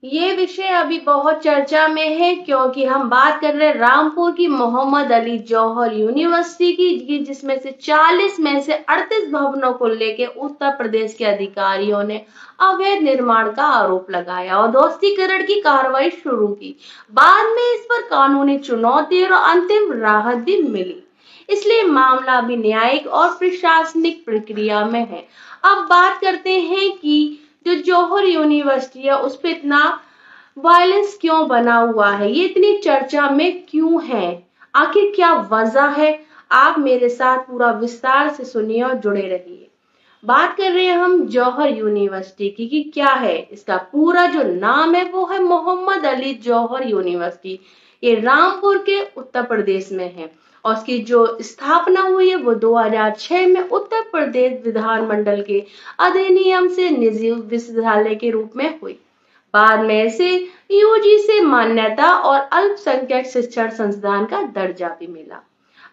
ये विषय अभी बहुत चर्चा में है क्योंकि हम बात कर रहे हैं रामपुर की मोहम्मद अली जौहर यूनिवर्सिटी की, जिसमें से 40 में से 38 भवनों को लेकर उत्तर प्रदेश के अधिकारियों ने अवैध निर्माण का आरोप लगाया और ध्वस्तीकरण की कार्रवाई शुरू की। बाद में इस पर कानूनी चुनौती और अंतिम राहत भी मिली, इसलिए मामला अभी न्यायिक और प्रशासनिक प्रक्रिया में है। अब बात करते हैं कि जो जौहर यूनिवर्सिटी है उस पर इतना वायलेंस क्यों बना हुआ है, ये इतनी चर्चा में क्यों है, आखिर क्या वजह है। आप मेरे साथ पूरा विस्तार से सुनिए और जुड़े रहिए। बात कर रहे हैं हम जौहर यूनिवर्सिटी की कि क्या है इसका पूरा जो नाम है, वो है मोहम्मद अली जौहर यूनिवर्सिटी। ये रामपुर के उत्तर प्रदेश में है और इसकी जो स्थापना हुई है वो 2006 में उत्तर प्रदेश विधानमंडल के अधिनियम से निजी विश्वविद्यालय के रूप में हुई। बाद में इसे यूजी से मान्यता और अल्पसंख्यक शिक्षण संस्थान का दर्जा भी मिला।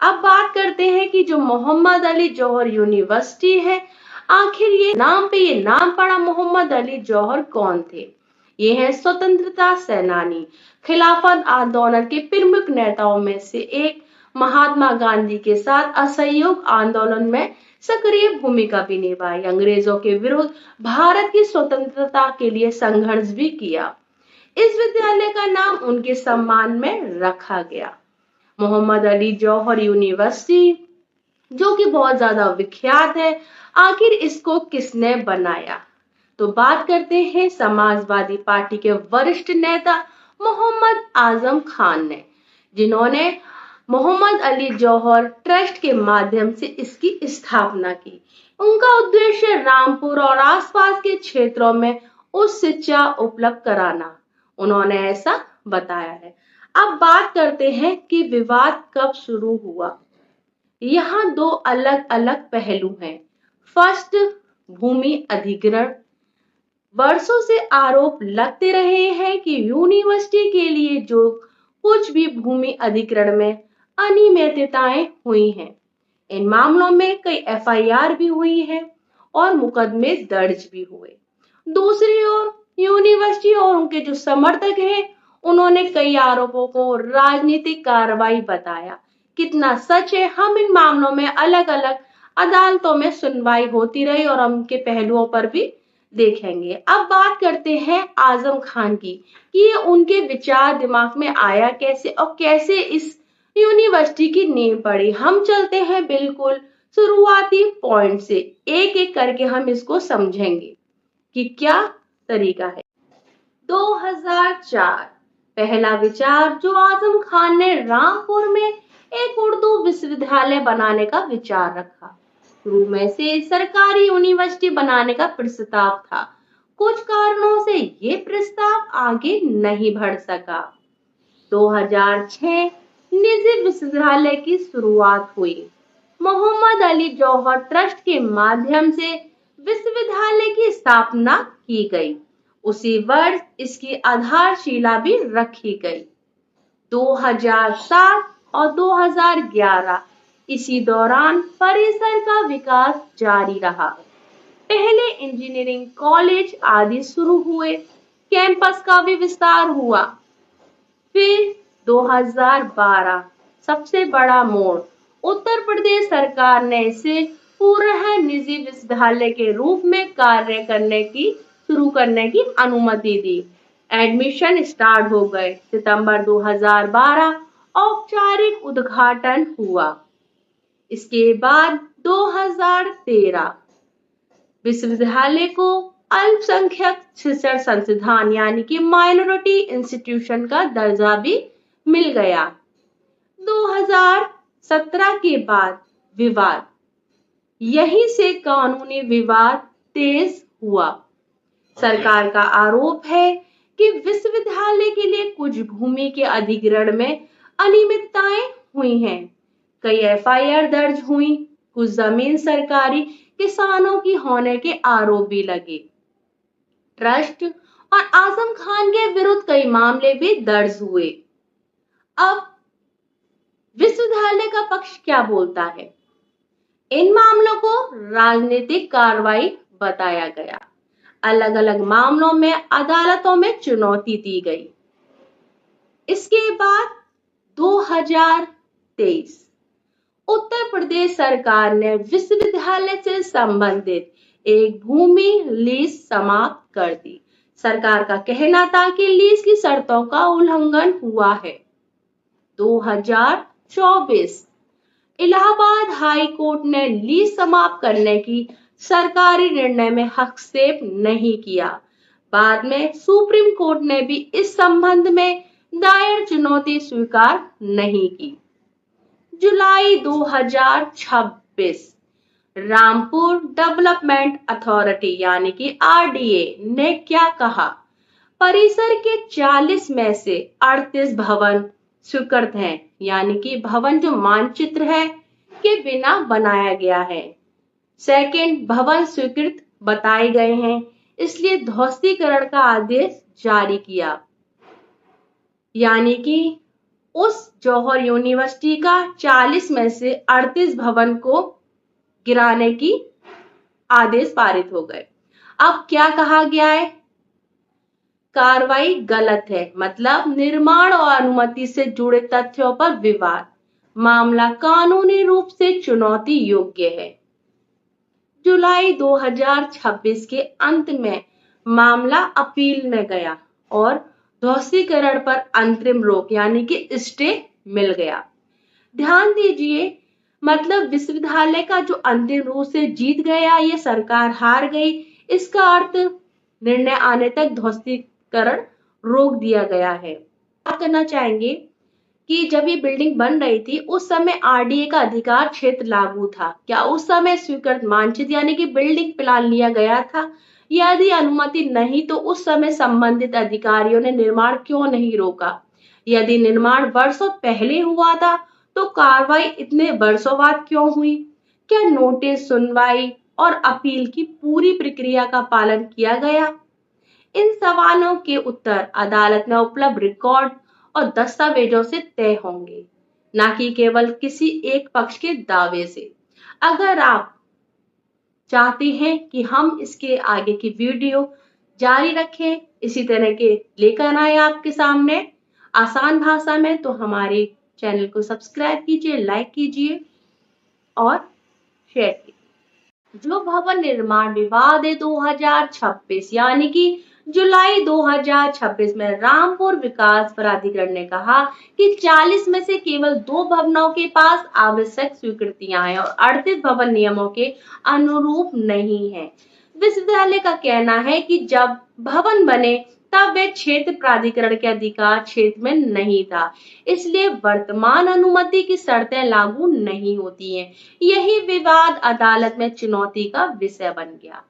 अब बात करते हैं कि जो मोहम्मद अली जौहर यूनिवर्सिटी है, आखिर ये नाम पड़ा मोहम्मद अली जौहर कौन थे। ये है स्वतंत्रता सेनानी, खिलाफत आंदोलन के प्रमुख नेताओं में से एक। महात्मा गांधी के साथ असहयोग आंदोलन में सक्रिय भूमिका भी निभाई, अंग्रेजों के विरुद्ध भारत की स्वतंत्रता के लिए संघर्ष भी किया। इस विद्यालय का नाम उनके सम्मान में रखा गया, मोहम्मद अली जौहर यूनिवर्सिटी, जो कि बहुत ज्यादा विख्यात है। आखिर इसको किसने बनाया, तो बात करते हैं समाजवादी पार्टी के वरिष्ठ नेता मोहम्मद आजम खान ने, जिन्होंने मोहम्मद अली जौहर ट्रस्ट के माध्यम से इसकी स्थापना की। उनका उद्देश्य रामपुर और आसपास के क्षेत्रों में उच्च शिक्षा उपलब्ध कराना, उन्होंने ऐसा बताया है। अब बात करते हैं कि विवाद कब शुरू हुआ। यहाँ दो अलग अलग पहलू हैं। फर्स्ट, भूमि अधिग्रहण। वर्षों से आरोप लगते रहे हैं कि यूनिवर्सिटी के लिए जो कुछ भी भूमि अधिग्रहण में अनियमितताएं हुई हैं। इन मामलों में कई एफआईआर भी हुई है और मुकदमे दर्ज भी हुए। दूसरी ओर यूनिवर्सिटी और उनके जो समर्थक हैं, उन्होंने कई आरोपों को राजनीतिक कार्रवाई बताया। कितना सच है, हम इन मामलों में अलग अलग अदालतों में सुनवाई होती रही और हम उनके पहलुओं पर भी देखेंगे। अब बात करते हैं आजम खान की कि ये उनके विचार दिमाग में आया कैसे और कैसे इस यूनिवर्सिटी की नींव पड़ी। हम चलते हैं बिल्कुल शुरुआती पॉइंट से, एक एक करके हम इसको समझेंगे कि क्या तरीका है। 2004 पहला विचार जो आजम खान ने रामपुर में एक उर्दू विश्वविद्यालय बनाने का विचार रखा। शुरू में से सरकारी यूनिवर्सिटी बनाने का प्रस्ताव था, कुछ कारणों से ये प्रस्ताव आगे नहीं बढ़ सका। 2006 निजी विश्वविद्यालय की शुरुआत हुई। मोहम्मद अली जौहर ट्रस्ट के माध्यम से विश्वविद्यालय की स्थापना की गई। उसी वर्ष इसकी आधारशिला भी रखी गई। 2007 और 2011 इसी दौरान परिसर का विकास जारी रहा। पहले इंजीनियरिंग कॉलेज आदि शुरू हुए, कैंपस का भी विस्तार हुआ। फिर 2012 सबसे बड़ा मोड़, उत्तर प्रदेश सरकार ने इसे पूर्ण निजी विश्वविद्यालय के रूप में कार्य शुरू करने की अनुमति दी। एडमिशन स्टार्ट हो गए। सितंबर 2012 औपचारिक उद्घाटन हुआ। इसके बाद 2013 विश्वविद्यालय को अल्पसंख्यक शिक्षण संस्थान यानी कि माइनॉरिटी इंस्टीट्यूशन का दर्जा भी मिल गया। 2017 के बाद विवाद, यहीं से कानूनी विवाद तेज हुआ। सरकार का आरोप है कि विश्वविद्यालय के लिए कुछ भूमि के अधिग्रहण में अनियमितताएं हुई हैं। कई एफआईआर दर्ज हुई, कुछ जमीन सरकारी किसानों की होने के आरोप भी लगे। ट्रस्ट और आजम खान के विरुद्ध कई मामले भी दर्ज हुए। अब विश्वविद्यालय का पक्ष क्या बोलता है? इन मामलों को राजनीतिक कार्रवाई बताया गया। अलग अलग मामलों में अदालतों में चुनौती दी गई। इसके बाद 2023 उत्तर प्रदेश सरकार ने विश्वविद्यालय से संबंधित एक भूमि लीज समाप्त कर दी। सरकार का कहना था कि लीज की शर्तों का उल्लंघन हुआ है। 2024 इलाहाबाद हाई कोर्ट ने लीज समाप्त करने की सरकारी निर्णय में हस्तक्षेप नहीं किया। बाद में सुप्रीम कोर्ट ने भी इस संबंध में दायर चुनौती स्वीकार नहीं की। जुलाई 2026 रामपुर डेवलपमेंट अथॉरिटी यानी कि आरडीए ने क्या कहा? परिसर के 40 में से 38 भवन स्वीकृत हैं, यानी कि भवन जो मानचित्र है के बिना बनाया गया है। सेकंड, भवन स्वीकृत बताए गए हैं, इसलिए ध्वस्तीकरण का आदेश जारी किया। यानी कि उस जौहर यूनिवर्सिटी का 40 में से 38 भवन को गिराने की आदेश पारित हो गए। अब क्या कहा गया है? कार्रवाई गलत है, मतलब निर्माण और अनुमति से जुड़े तथ्यों पर विवाद, मामला कानूनी रूप से चुनौती योग्य है। जुलाई 2026 के अंत में मामला अपील में गया और ध्वस्तीकरण पर अंतरिम रोक यानी कि स्टे मिल गया। ध्यान दीजिए, मतलब विश्वविद्यालय का जो अंतिम रूप से जीत गया, ये सरकार हार गई, इसका अर्थ निर्णय आने तक ध्वस्तीकरण रोक दिया गया है। बात करना चाहेंगे कि जब ये बिल्डिंग बन रही थी उस समय आरडीए का अधिकार क्षेत्र लागू था। क्या उस समय स्वीकृत मानचित्र यानी कि बिल्डिंग प्लान लिया गया था? यदि अनुमति नहीं तो उस समय संबंधित अधिकारियों ने निर्माण क्यों नहीं रोका? यदि निर्माण वर्षों पहले हुआ था तो कार्रवाई इतने वर्षों बाद क्यों हुई? क्या नोटिस, सुनवाई और अपील की पूरी प्रक्रिया का पालन किया गया? इन सवालों के उत्तर अदालत में उपलब्ध रिकॉर्ड और दस्तावेजों से तय होंगे, ना कि केवल किसी एक पक्ष के दावे से। अगर आप चाहते हैं कि हम इसके आगे की वीडियो जारी रखें, इसी तरह के लेकर आए आपके सामने आसान भाषा में, तो हमारे चैनल को सब्सक्राइब कीजिए, लाइक कीजिए और शेयर कीजिए। जो भवन निर्माण विवाद है 2026 यानी कि जुलाई 2026 में रामपुर विकास प्राधिकरण ने कहा कि 40 में से केवल 2 भवनों के पास आवश्यक स्वीकृतियां हैं और 38 भवन नियमों के अनुरूप नहीं है। विश्वविद्यालय का कहना है कि जब भवन बने तब वे क्षेत्र प्राधिकरण के अधिकार क्षेत्र में नहीं था, इसलिए वर्तमान अनुमति की शर्तें लागू नहीं होती हैं। यही विवाद अदालत में चुनौती का विषय बन गया।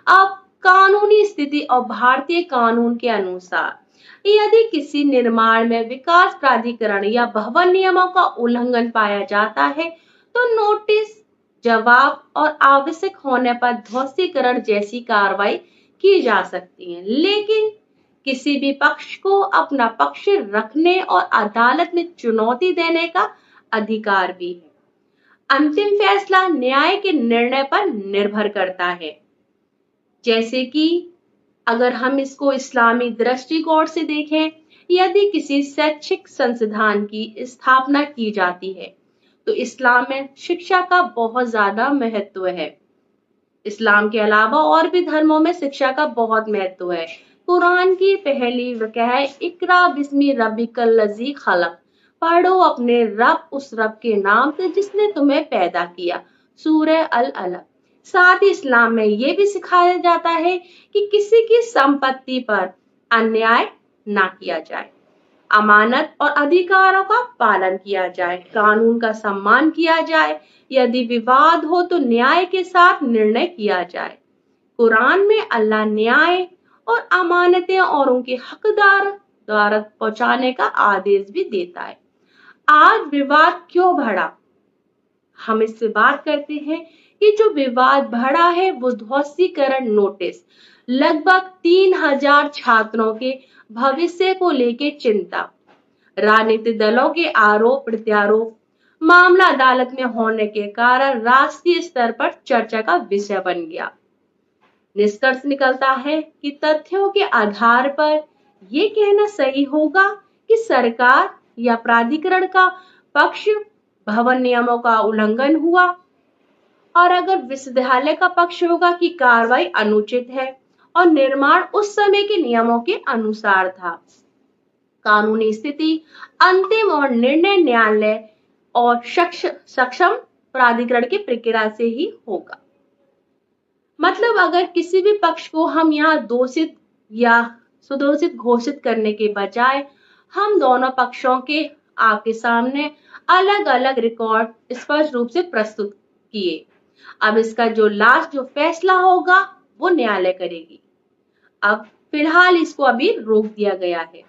अब कानूनी स्थिति और भारतीय कानून के अनुसार यदि किसी निर्माण में विकास प्राधिकरण या भवन नियमों का उल्लंघन पाया जाता है तो नोटिस, जवाब और आवश्यक होने पर ध्वस्तीकरण जैसी कार्रवाई की जा सकती है, लेकिन किसी भी पक्ष को अपना पक्ष रखने और अदालत में चुनौती देने का अधिकार भी है। अंतिम फैसला न्याय के निर्णय पर निर्भर करता है। जैसे कि अगर हम इसको इस्लामी दृष्टिकोण से देखें, यदि किसी शैक्षिक संस्थान की स्थापना की जाती है तो इस्लाम में शिक्षा का बहुत ज्यादा महत्व है। इस्लाम के अलावा और भी धर्मों में शिक्षा का बहुत महत्व है। कुरान की पहली वाक़या है, इकरा बिस्मी रब्बिकल लज़ी खलक, पढ़ो अपने रब उस रब के नाम से जिसने तुम्हें पैदा किया, सूरह अल अलक। साथ ही इस्लाम में ये भी सिखाया जाता है कि किसी की संपत्ति पर अन्याय ना किया जाए, अमानत और अधिकारों का पालन किया जाए, कानून का सम्मान किया जाए, यदि विवाद हो तो न्याय के साथ निर्णय किया जाए। कुरान में अल्लाह न्याय और अमानतें और उनके हकदार द्वारा पहुंचाने का आदेश भी देता है। आज विवाद क्यों बढ़ा? हम इससे बात करते हैं कि जो विवाद बढ़ा है वो ध्वस्तीकरण नोटिस, लगभग 3000 छात्रों के भविष्य को लेकर चिंता, राजनीतिक दलों के आरोप प्रत्यारोप, मामला अदालत में होने के कारण राष्ट्रीय स्तर पर चर्चा का विषय बन गया। निष्कर्ष निकलता है कि तथ्यों के आधार पर ये कहना सही होगा कि सरकार या प्राधिकरण का पक्ष भवन नियमों का उल्लंघन हुआ, और अगर विश्वविद्यालय का पक्ष होगा कि कार्रवाई अनुचित है और निर्माण उस समय के नियमों के अनुसार था। कानूनी स्थिति अंतिम और निर्णय न्यायालय और सक्षम प्राधिकरण की प्रक्रिया से ही होगा। मतलब अगर किसी भी पक्ष को हम यहाँ दोषित या सुदोषित घोषित करने के बजाय हम दोनों पक्षों के आपके सामने अलग अलग रिकॉर्ड स्पष्ट रूप से प्रस्तुत किए। अब इसका जो फैसला होगा वो न्यायालय करेगी। अब फिलहाल इसको अभी रोक दिया गया है।